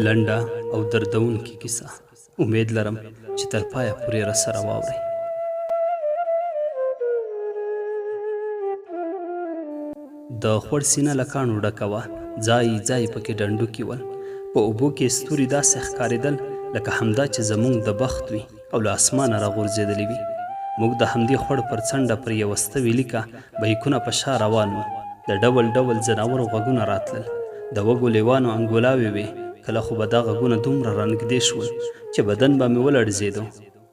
لنډه او دردونکې کیسه. امید لرم چې تر پایه پورې راسره واورئ. د خوړ سینه له کاڼو ډکه وه، ځای ځای پکې ډنډوکي ول. په اوبو کې ستوري داسې ښکارېدل لکه همدا چې زموږ د بخت وي او له اسمانه راغورځېدلي وي. موږ د همدې خوړ پر څنډه پر یوه ستوي لیکه بیکونه په شا روان وو. د ډول ډول ځناورو غږونه راتلل، د وږو لیوانو انګولاوې وې. کله خو به دا غږونه دومره رانږدې شول چې بدن به مې ولړزېدو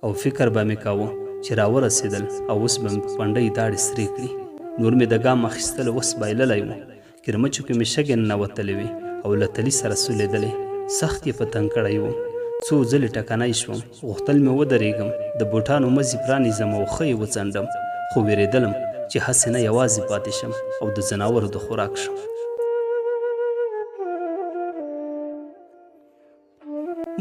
او فکر به مې کاوه چې راورسېدل او اوس به مې په پنډۍ داړې سرې کړي. نور مې د ګام اخیستلو وس بایللی و. کرمچو کې مې شګې ننوتلې وې او له تلي سره سولېدلې. سخت یې په تنګ کړی وم. څو ځلې ټکنی شوم، غوښتل مې ودرېږم، د بوټانو مزي پرانیزم او ښه یې وڅنډم، خو وېرېدلم چې هسې نه یوازې پاتې شم او د ځناورو د خوراک شم.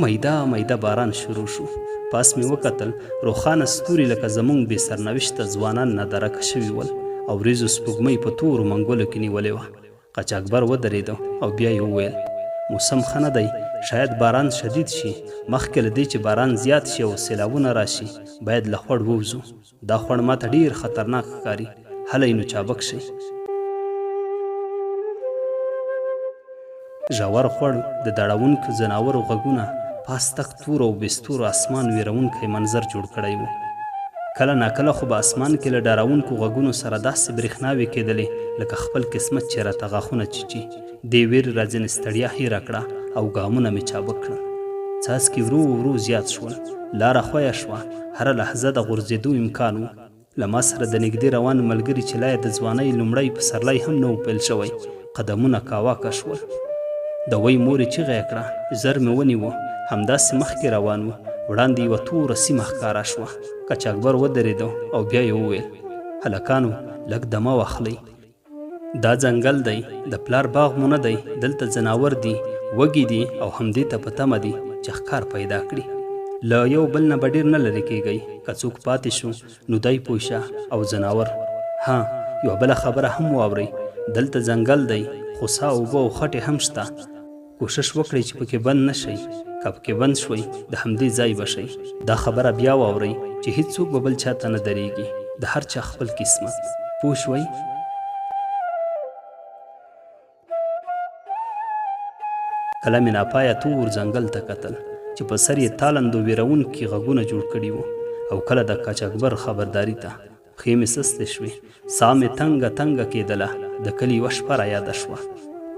میده میده باران شروع شو. پاس مې وکتل، روښانه ستوري لکه زموږ بې سرنوشته ځوانان نادرکه شوي ول او وریځو سپوږمۍ په تورو منګولو کې نیولې وه. قاچاقبر ودرېده او بیا یې وویل موسم ښه نه دی، شاید باران شدید شي. مخکې له دې چې باران زیات شي او سیلابونه راشي باید له خوړ ووځو. دا خوړ ماته ډېر خطرناک ښکاري، هلی نو چابک شئ. ژور خوړ، د داړونکو ځناورو غږونه، پاس تک تور او بېستورو اسمان ویرونکی منظر جوړ کړی و. کله ناکله خو به اسمان کې له ډارونکو غږونو سره داسې برېښناوې کېدلې لکه خپل قسمت چې راته غاښونه چیچي. دې ویرې راځنې ستړیا هېره کړه او ګامونه مې چابک کړل. څاڅکي ورو ورو زیات شول، لاره ښویه شوه، هره لحظه د غورځېدو امکان و. له ما سره د نږدې روان ملګري چې لا یې د ځوانۍ لومړی پسرلی هم نه و پیل شوی قدمونه کاواکه شول. د وی مورې چیغه یې کړه، زر مې ونیوه، همداسې مخکې روان و. وړاندې یوه توره سیمه ښکاره شوه. قاچاقبر ودرېده او بیا یې وویل هلکانو لږ دمه واخلئ، دا ځنګل دی، د پلار باغ مو نه دی. دلته ځناور دي، وږي دي او همدې ته په تمه دي چې ښکار پیدا کړي. له یو بل نه به ډېر نه لرې کېږئ. که څوک پاتې شو نو دی پوه شه او ځناور. ها، یوه بله خبره هم واورئ، دلته ځنګل دی خو سا اوبه او خټې هم شته. کوشش وکړئ چې پکې بند نه شئ. که پکې بند شوئ د همدې ځای به شئ. دا خبره بیا واورئ چې هیڅوک به بل چاته نه درېږي، د هر چا خپل قسمت. پوه شوئ؟ کله مې ناپایه تور ځنګل ته کتل چې په سر یې تالند و ویرونکي غږونه جوړ کړي وو، او کله د قاچاقبر خبرداري ته. پښې مې سستې شوې، ساه مې تنګه تنګه کېدله. د کلي یوه شپه رایاده شوه.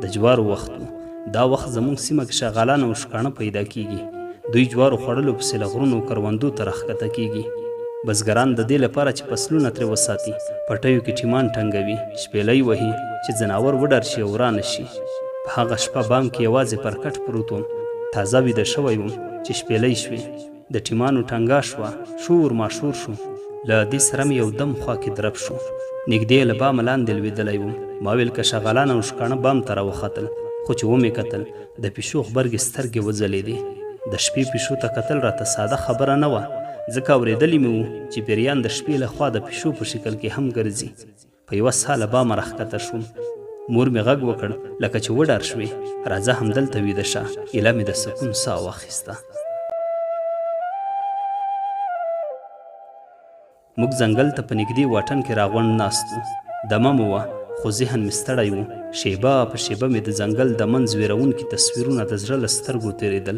د جوارو وخت و. دا وخت زموږ سیمه کې شغالان او شکاڼه پیدا کیږي. دوی جوارو خوړلو پسې له غرونو کروندو ته راښکته کیږي. بزګران د دې لپاره چې فصلونه ترې وساتي پټیو کې ټیمان ټنګوي، شپېلۍ وهي چې ځناور وډار شي او ورانه شي. په هغه شپه بام کې یوازې پر کټ پروت وم، تازه ویده شوی وم چې شپېلۍ شوې، د ټیمانو ټنګا شوه، شور ماشور شو. له دې سره مې یو دم خوا کې درب شو. نږدې له بامه لاندې لوېدلی وم. ما ویل که شغالان او شکاڼه بام ته راوختل، خو چې ومې کتل د پیشو غبرګې سترګې وځلېدې. د شپې پیشو ته کتل راته ساده خبره نه وه، ځکه اورېدلي مې وو چې پیریان د شپې له خوا د پیشو په شکل کې هم ګرځي. په یوه ساه له بامه راښکته شوم. مور مې غږ وکړ لکه چې وډار شوې، راځه همدلته ویده شه. ایله مې د سکون ساه واخیسته. موږ ځنګل ته په نږدې واټن کې راغونډ ناست وو. دمه مو وه خو ذهن مې ستړی و. شیبه په شیبه مې د ځنګل د منځ ویرونکي تصویرونه د زړه له سترګو تېرېدل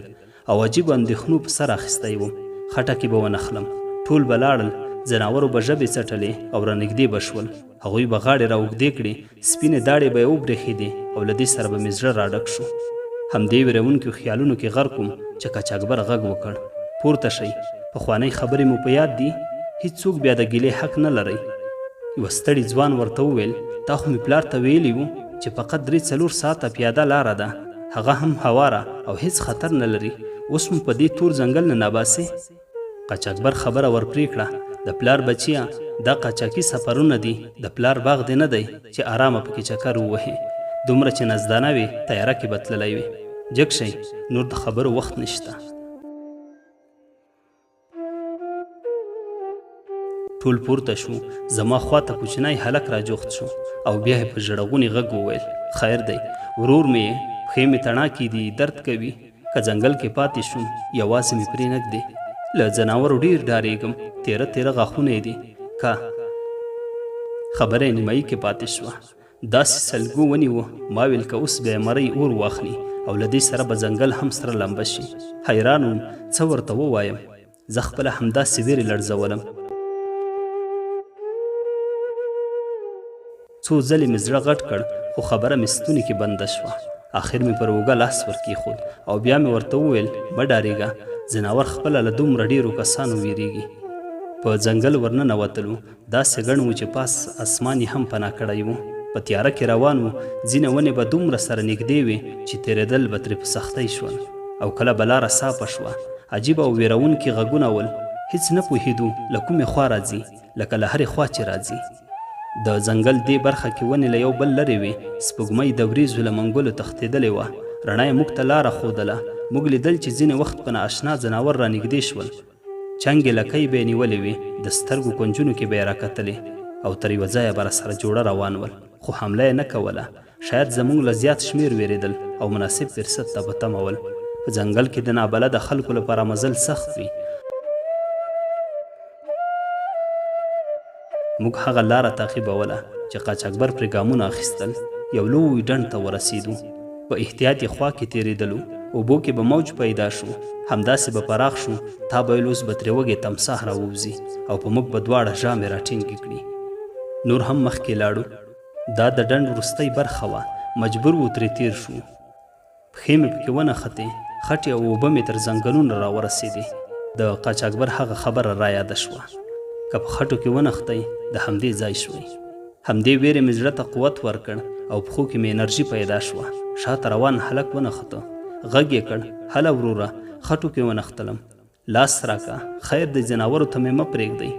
او عجیب اندېښنو په سر اخیستی وم. خټکې به ونښلم، ټول به لاړل، ځناورو به ژبې څټلې او رانږدې به شول. هغوی به غاړې راوږدې کړې، سپینې داړې به یې وبرېښېدې او له دې سره به مې زړه راډک شو. همدې ویرونکو خیالونو کې غرق وم چې قاچاقبر غږ وکړ پورته شئ، پخوانۍ خبرې مو په یاد دي؟ هیڅوک بیا د ګیلې حق نه لرئ. یوه ستړي ځوان ورته وویل تا خو مې پلار ته ویلي وو چې فقط 3-4 ساعته پیاده لاره ده، هغه هم هواره او هیڅ خطر نه لري. اوس مو په دې تور ځنګل نه نباسې؟ قاچاقبر خبره ورپرې کړه، د پلار بچیه دا قاچاقي سفرونه دي، د پلار باغ دی نه دی چې آرامه پکې چکر ووهې. دومره چې نزدانه وې تیاره کې به تللی وې. جګ شئ، نور د خبرو وخت نشته. ټول پورته شو. زما خواته کوچنی هلک را جوخت شو او بیا یې په ژړغوني غږ وویل خیر دی ورور مې، پښې مې تڼاکې دي، درد کوي، که ځنګل کې پاتې شوم یوازې مې پرې نږدې له ځناورو ډېر ډارېږم تیره تیره غاښونه یې دي که خبره یې نیمایي کې پاتې شوه داسې سلګو ونیوه ما ویل که اوس به یې مرۍ اور واخلي او له دې سره به ځنګل هم سره لمبه شي حیران وم څه ورته ووایم زه خپله همداسې ویرې لړزولم څو ځلې مې زړه غټ کړ خو خبره مې ستوني کې بنده شوه آخر مې پر اوږه لاس ورکېښود او بیا مې ورته وویل مه ډارېږه ځناور خپله له دومره ډېرو کسانو ویرېږي په ځنګل ورننوتلو داسې ګڼ و چې پاس اسمان یې هم پناه کړی و په تیاره کې روان و ځینې ونې به دومره سره نږدې وې چې تېرېدل به ترې په سختۍ شول او کله به لاره صافه شوه عجیبه او ویرونکي غږونه ول هېڅ نه پوهېدو له کومې خوا راځي لکه له هرې خوا چې راځي د ځنګل دې برخه کې ونې له یو بل لرې وې سپوږمۍ د وریځو له منګلو تښتېدلې وه رڼا یې موږ ته لاره ښودله موږ لیدل چې ځینې وخت په نااشنا ځناور را نږدې شول چنګې لکۍ به یې نیولې وې د سترګو کونجونو کې به یې راکتلې او تر یوه ځایه به راسره جوړه روان ول خو حمله یې نه کوله شاید زموږ له زیات شمېر ویرېدل او مناسب فرصت ته به تمه ول په ځنګل کې د نابلده خلکو لپاره مزل سخت وي موږ هغه لاره تعقیبوله چې قاچاقبر پرې ګامونه اخیستل یو لوی ډنډ ته ورسېدو په احتیاط یې خوا کې تېرېدلو اوبو کې به موج پیدا شو همداسې به پراخ شو تا به ویل اوس به ترې وږې تمساح راووځي او په موږ به دواړه ژامې راټینګې کړي نور هم مخکې لاړو دا د ډنډ وروستۍ برخه وه مجبور و ترې تېر شو پښې مې پکې ونښتې خټې او اوبه مې تر ځنګلونو راورسېدې د قاچاقبر هغه خبره رایاده شوه که په خټو کې ونښتی د همدې ځای شوی همدې ویرې مې زړه ته قوت ورکړ او پښو کې مې انرژي پیدا شوه شاته روان هلک ونښته غږ یې کړ هله وروره خټو کې ونښتلم لاس راکه خیر د ځناورو ته مې مه پرېږدئ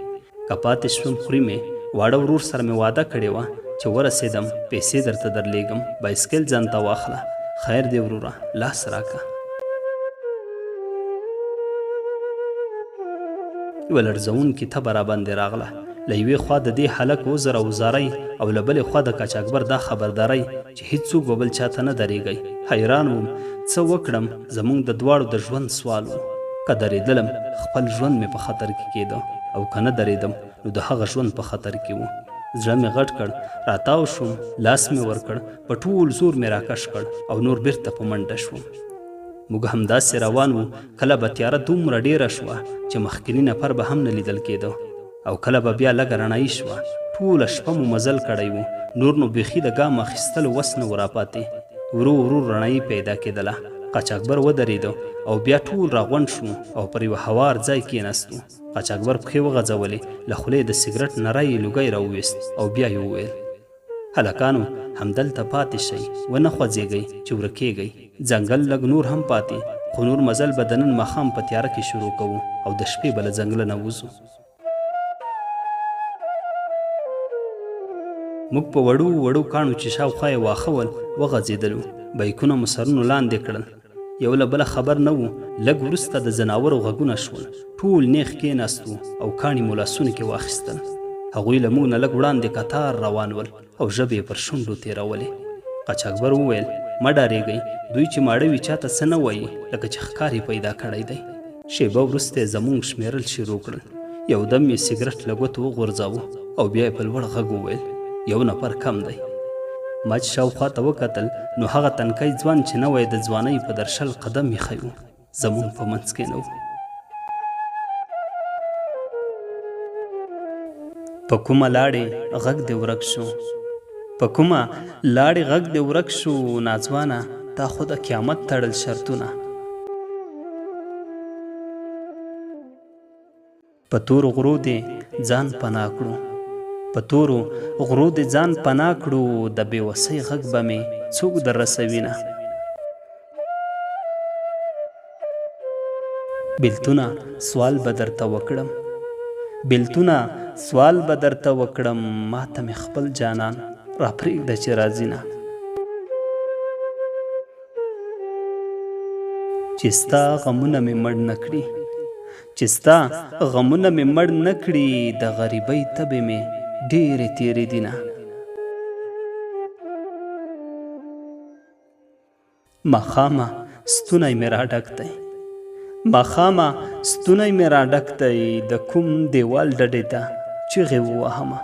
که پاتې شوم خوري مې واړه ورور سره مې واده کړې وه چې ورسېدم پیسې درته درلیږم بایسکل ځان ته واخله خیر دی وروره لاس راکه یوه لړزونکې تبه راباندې راغله له یوې خوا د دې هلک عذر او زارۍ او له بلې خوا د قاچاقبر دا خبرداری چې هیڅوک به بل چاته نه درېږئ حیران وم څه وکړم زموږ د دواړو د ژوند سوال و که درېدلم خپل ژوند مې په خطر کې کېده او که نه درېدم نو د هغه ژوند په خطر کې و زړه مې غټ کړ راتاو شوم لاس مې ورکړ په ټول زور مې راکش کړ او نور بیرته په منډه شوم موږ همداسې روان وو کله به تیاره دومره ډېره شوه چې مخکیني نفر به هم نه لیدل کېده او کله به بیا لږه رڼایي شوه ټوله شپه مو مزل کړی و نور نو بیخي د ګام اخیستلو وس نه و راپاتې ورو ورو رڼایي پیدا کېدله قاچاقبر ودرېده او بیا ټول راغونډ شو او پر یوه هوار ځای کېناستو قاچاقبر پښې وغځولې له خولې د سګرټ نری لوګی راوویست او بیا یې وویل هلکانو همدلته پاتې شئ ونه خوځېږئ چې ورکېږئ ځنګل لږ نور هم پاتې خو نور مزل به د نن ماښام په تیاره کې شروع کوو او د شپې به له ځنګله نه وځو موږ په وړو وړو کاڼو چې شاوخوا یې واښه ول وغځېدلو بیکونه مو سرونو لاندې کړل یو له بله خبر نه وو لږ وروسته د ځناورو غږونه شول ټول نیغ کېناستو او کاڼي مو لاسونو کې واخیستل هغوی له موږ نه لږ وړاندې کتار روان ول او ژبې یې پر شونډو تېرولې قاچاقبر وویل مه ډارېږئ دوی چې ماړه وي چاته څه نه وایي لکه چې ښکار یې پیدا کړی دی شیبه وروسته یې زموږ شمېرل شروع کړل یو دم یې سګرټ له ګوتو وغورځاوه او بیا یې په لوړ غږ وویل یو نفر کم دی ما چې شاوخوا ته وکتل نو هغه تنکی ځوان چې نه وی د ځوانۍ په درشل قدم ایښی و زموږ په منځ کې نه و په کومه لاړې غږ دې ورک شو په کومه لاړې غږ دې ورک شو ناځوانه تا خو د قیامت تړل شرطونه په تورو غرو دې ځان پناه کړو په تورو غرو دې ځان پناه کړو د بېوسۍ غږ به مې څوک در رسوینه بېلتونه سوال به درته وکړم بېلتونه سوال به درته وکړم ما ته مې خپل جانان را پرېږده چې راځي نه چې ستا غمونه مې مړ نه کړي چې ستا غمونه مې مړ نه کړي د غریبۍ تبې مې ډېرې تېرې دي نه ماښامه ستونی مې را ډک دی ماښامه ستونی مې را ډک دی د کوم دیوال ډډې ته چغې ووهمه